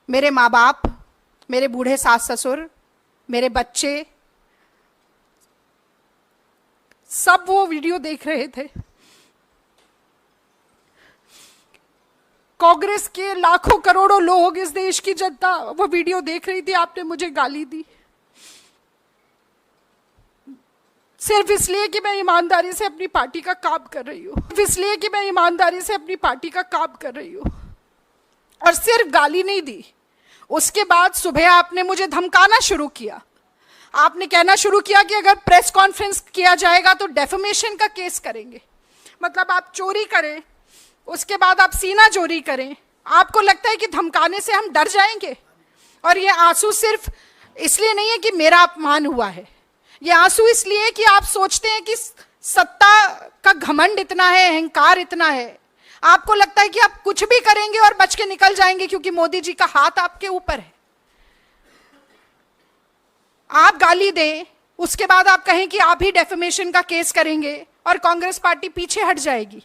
मेरे माँ बाप, मेरे बूढ़े सास ससुर, मेरे बच्चे, सब वो वीडियो देख रहे थे। कांग्रेस के लाखों करोड़ों लोग, इस देश की जनता वो वीडियो देख रही थी। आपने मुझे गाली दी सिर्फ इसलिए कि मैं ईमानदारी से अपनी पार्टी का काम कर रही हूँ, इसलिए कि मैं ईमानदारी से अपनी पार्टी का काम कर रही हूँ। और सिर्फ गाली नहीं दी, उसके बाद सुबह आपने मुझे धमकाना शुरू किया। आपने कहना शुरू किया कि अगर प्रेस कॉन्फ्रेंस किया जाएगा तो डेफेमेशन का केस करेंगे। मतलब आप चोरी करें, उसके बाद आप सीना चोरी करें। आपको लगता है कि धमकाने से हम डर जाएंगे? और ये आंसू सिर्फ इसलिए नहीं है कि मेरा अपमान हुआ है, ये आंसू इसलिए कि आप सोचते हैं कि सत्ता का घमंड इतना है, अहंकार इतना है, आपको लगता है कि आप कुछ भी करेंगे और बच के निकल जाएंगे क्योंकि मोदी जी का हाथ आपके ऊपर है। आप गाली दें, उसके बाद आप कहें कि आप ही डेफेमेशन का केस करेंगे और कांग्रेस पार्टी पीछे हट जाएगी।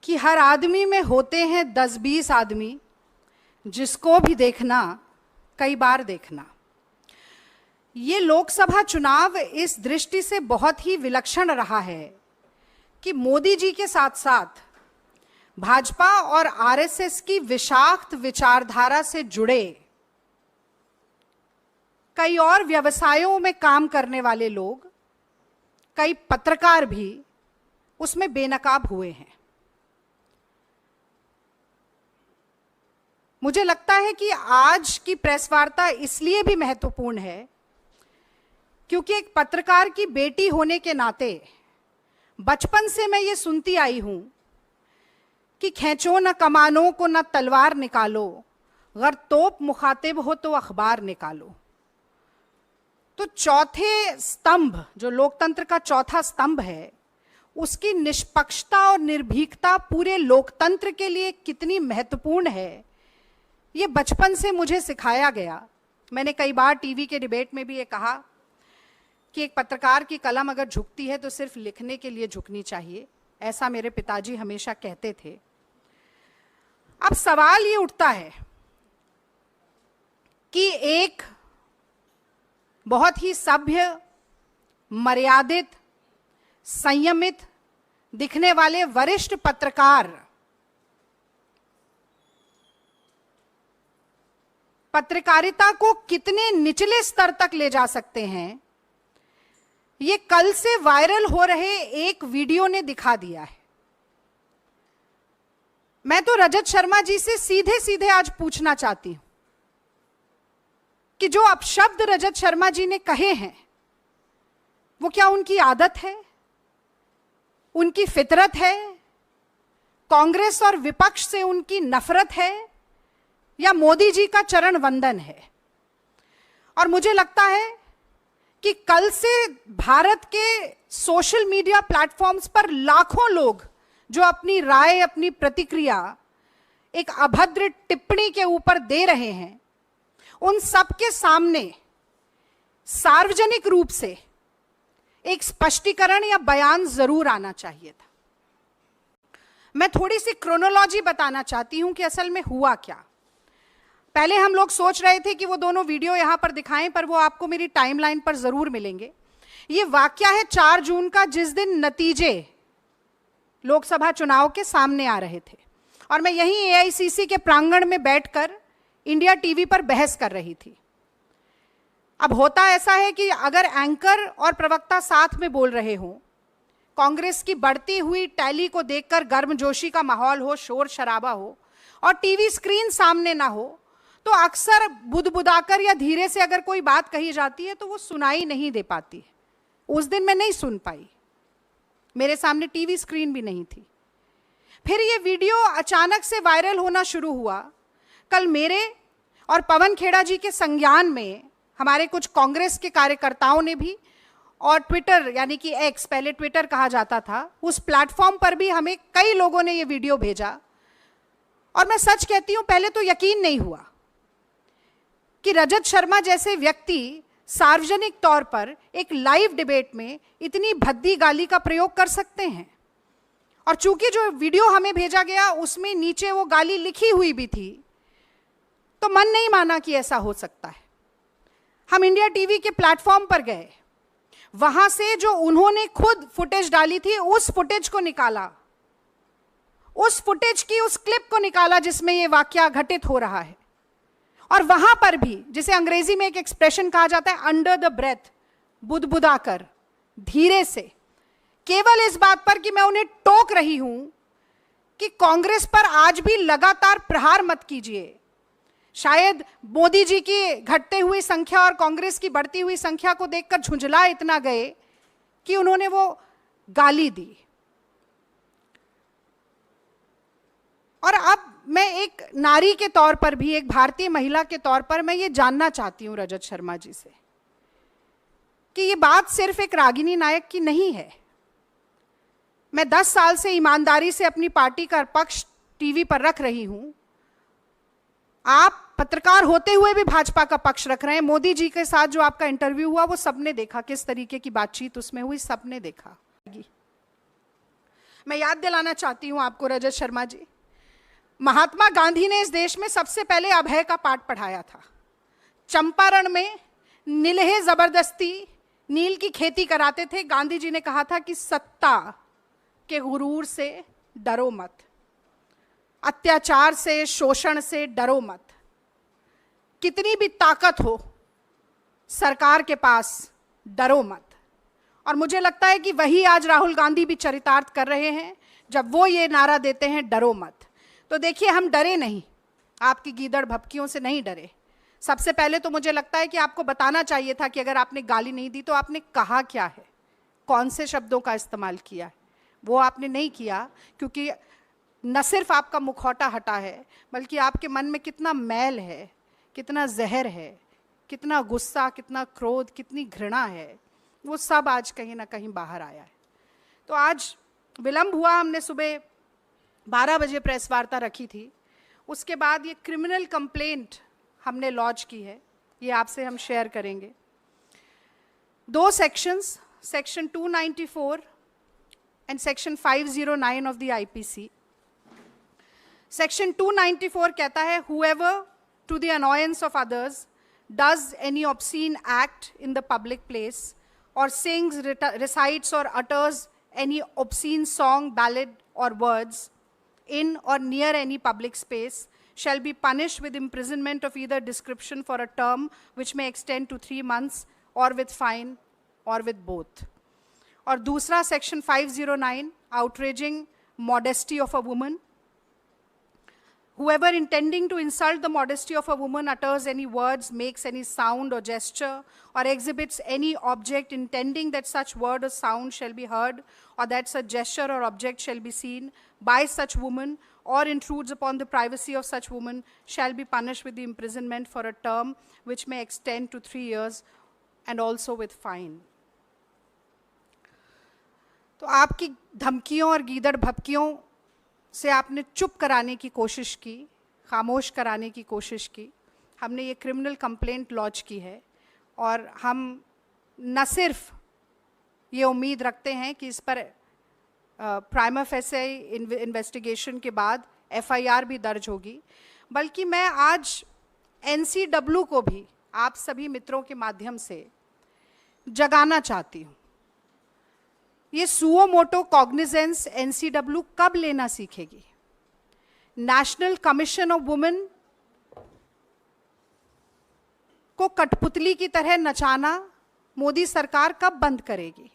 कि हर आदमी में होते हैं 10-20 आदमी, जिसको भी देखना कई बार देखना। ये लोकसभा चुनाव इस दृष्टि से बहुत ही विलक्षण रहा है कि मोदी जी के साथ साथ भाजपा और आरएसएस की विषाक्त विचारधारा से जुड़े कई और व्यवसायों में काम करने वाले लोग, कई पत्रकार भी उसमें बेनकाब हुए हैं। मुझे लगता है कि आज की प्रेस वार्ता इसलिए भी महत्वपूर्ण है क्योंकि एक पत्रकार की बेटी होने के नाते बचपन से मैं ये सुनती आई हूं कि खींचो न कमानों को न तलवार निकालो, अगर तोप मुखातिब हो तो अखबार निकालो। तो चौथे स्तंभ, जो लोकतंत्र का चौथा स्तंभ है, उसकी निष्पक्षता और निर्भीकता पूरे लोकतंत्र के लिए कितनी महत्वपूर्ण है, ये बचपन से मुझे सिखाया गया। मैंने कई बार टीवी के डिबेट में भी ये कहा कि एक पत्रकार की कलम अगर झुकती है तो सिर्फ लिखने के लिए झुकनी चाहिए, ऐसा मेरे पिताजी हमेशा कहते थे। अब सवाल ये उठता है कि एक बहुत ही सभ्य, मर्यादित, संयमित दिखने वाले वरिष्ठ पत्रकार पत्रकारिता को कितने निचले स्तर तक ले जा सकते हैं, ये कल से वायरल हो रहे एक वीडियो ने दिखा दिया है। मैं तो रजत शर्मा जी से सीधे सीधे आज पूछना चाहती हूं कि जो अपशब्द रजत शर्मा जी ने कहे हैं, वो क्या उनकी आदत है, उनकी फितरत है, कांग्रेस और विपक्ष से उनकी नफरत है, या मोदी जी का चरण वंदन है? और मुझे लगता है कि कल से भारत के सोशल मीडिया प्लेटफॉर्म्स पर लाखों लोग जो अपनी राय, अपनी प्रतिक्रिया एक अभद्र टिप्पणी के ऊपर दे रहे हैं, उन सब के सामने सार्वजनिक रूप से एक स्पष्टीकरण या बयान जरूर आना चाहिए था। मैं थोड़ी सी क्रोनोलॉजी बताना चाहती हूं कि असल में हुआ क्या। पहले हम लोग सोच रहे थे कि वो दोनों वीडियो यहां पर दिखाएं, पर वो आपको मेरी टाइमलाइन पर जरूर मिलेंगे। ये वाकया है 4 जून का, जिस दिन नतीजे लोकसभा चुनाव के सामने आ रहे थे और मैं यहीं एआईसीसी के प्रांगण में बैठकर इंडिया टीवी पर बहस कर रही थी। अब होता ऐसा है कि अगर एंकर और प्रवक्ता साथ में बोल रहे हों, कांग्रेस की बढ़ती हुई टैली को देखकर गर्मजोशी का माहौल हो, शोर शराबा हो और टीवी स्क्रीन सामने ना हो, तो अक्सर बुदबुदाकर या धीरे से अगर कोई बात कही जाती है तो वो सुनाई नहीं दे पाती है। उस दिन मैं नहीं सुन पाई, मेरे सामने टीवी स्क्रीन भी नहीं थी। फिर ये वीडियो अचानक से वायरल होना शुरू हुआ। कल मेरे और पवन खेड़ा जी के संज्ञान में हमारे कुछ कांग्रेस के कार्यकर्ताओं ने भी, और ट्विटर यानी कि एक्स, पहले ट्विटर कहा जाता था, उस प्लेटफॉर्म पर भी हमें कई लोगों ने ये वीडियो भेजा। और मैं सच कहती हूं, पहले तो यकीन नहीं हुआ कि रजत शर्मा जैसे व्यक्ति सार्वजनिक तौर पर एक लाइव डिबेट में इतनी भद्दी गाली का प्रयोग कर सकते हैं। और चूंकि जो वीडियो हमें भेजा गया उसमें नीचे वो गाली लिखी हुई भी थी तो मन नहीं माना कि ऐसा हो सकता है। हम इंडिया टीवी के प्लेटफॉर्म पर गए, वहां से जो उन्होंने खुद फुटेज डाली थी उस फुटेज को निकाला, उस फुटेज की उस क्लिप को निकाला जिसमें यह वाकया घटित हो रहा है। और वहां पर भी, जिसे अंग्रेजी में एक एक्सप्रेशन कहा जाता है, अंडर द ब्रेथ, बुदबुदाकर, धीरे से, केवल इस बात पर कि मैं उन्हें टोक रही हूं कि कांग्रेस पर आज भी लगातार प्रहार मत कीजिए। शायद मोदी जी की घटते हुई संख्या और कांग्रेस की बढ़ती हुई संख्या को देखकर झुंझला इतना गए कि उन्होंने वो गाली दी। और अब मैं एक नारी के तौर पर भी, एक भारतीय महिला के तौर पर मैं ये जानना चाहती हूं रजत शर्मा जी से कि ये बात सिर्फ एक रागिनी नायक की नहीं है। मैं 10 साल से ईमानदारी से अपनी पार्टी का पक्ष टीवी पर रख रही हूं। आप पत्रकार होते हुए भी भाजपा का पक्ष रख रहे हैं। मोदी जी के साथ जो आपका इंटरव्यू हुआ वो सबने देखा, किस तरीके की बातचीत उसमें हुई, सबने देखा। मैं याद दिलाना चाहती हूं आपको रजत शर्मा जी, महात्मा गांधी ने इस देश में सबसे पहले अभय का पाठ पढ़ाया था। चंपारण में नीलहे जबरदस्ती नील की खेती कराते थे। गांधी जी ने कहा था कि सत्ता के गुरूर से डरो मत, अत्याचार से, शोषण से डरो मत। कितनी भी ताकत हो सरकार के पास, डरो मत। और मुझे लगता है कि वही आज राहुल गांधी भी चरितार्थ कर रहे हैं जब वो ये नारा देते हैं, डरो मत। तो देखिए, हम डरे नहीं, आपकी गीदड़ भपकियों से नहीं डरे। सबसे पहले तो मुझे लगता है कि आपको बताना चाहिए था कि अगर आपने गाली नहीं दी तो आपने कहा क्या है, कौन से शब्दों का इस्तेमाल किया है। वो आपने नहीं किया क्योंकि न सिर्फ आपका मुखौटा हटा है, बल्कि आपके मन में कितना मैल है, कितना जहर है, कितना गुस्सा, कितना क्रोध, कितनी घृणा है, वो सब आज कहीं ना कहीं बाहर आया है। तो आज विलंब हुआ, हमने सुबह 12 बजे प्रेस वार्ता रखी थी। उसके बाद ये क्रिमिनल कंप्लेंट हमने लॉन्च की है, ये आपसे हम शेयर करेंगे। 2 sections, section 294 and section 509 of the IPC. Section 294 कहता है, whoever to the annoyance of others does any obscene act in the public place or sings, recites or utters any obscene song, ballad or words in or near any public space shall be punished with imprisonment of either description for a term which may extend to 3 months or with fine or with both. और दूसरा section 509, outraging modesty of a woman. Whoever intending to insult the modesty of a woman utters any words, makes any sound or gesture, or exhibits any object intending that such word or sound shall be heard, or that such gesture or object shall be seen by such woman, or intrudes upon the privacy of such woman, shall be punished with the imprisonment for a term which may extend to 3 years, and also with fine. तो आपकी धमकियों और गीदड़ भपकियों से आपने चुप कराने की कोशिश की, खामोश कराने की कोशिश की। हमने ये क्रिमिनल कंप्लेंट लॉन्च की है और हम न सिर्फ ये उम्मीद रखते हैं कि इस पर प्राइमा फेसे इन्वेस्टिगेशन के बाद एफआईआर भी दर्ज होगी, बल्कि मैं आज एनसीडब्ल्यू को भी आप सभी मित्रों के माध्यम से जगाना चाहती हूँ। ये सुओ मोटो कॉग्निजेंस एनसीडब्ल्यू कब लेना सीखेगी? नेशनल कमीशन ऑफ वुमेन को कठपुतली की तरह नचाना मोदी सरकार कब बंद करेगी?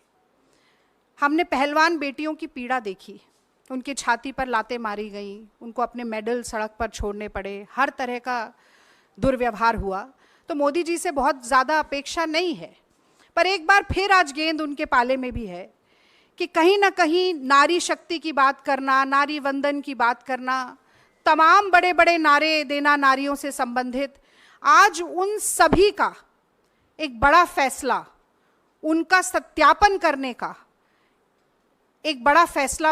हमने पहलवान बेटियों की पीड़ा देखी, उनकी छाती पर लातें मारी गईं, उनको अपने मेडल सड़क पर छोड़ने पड़े, हर तरह का दुर्व्यवहार हुआ। तो मोदी जी से बहुत ज़्यादा अपेक्षा नहीं है, पर एक बार फिर आज गेंद उनके पाले में भी है कि कहीं ना कहीं नारी शक्ति की बात करना, नारी वंदन की बात करना, तमाम बड़े बड़े नारे देना नारियों से संबंधित, आज उन सभी का एक बड़ा फैसला, उनका सत्यापन करने का एक बड़ा फैसला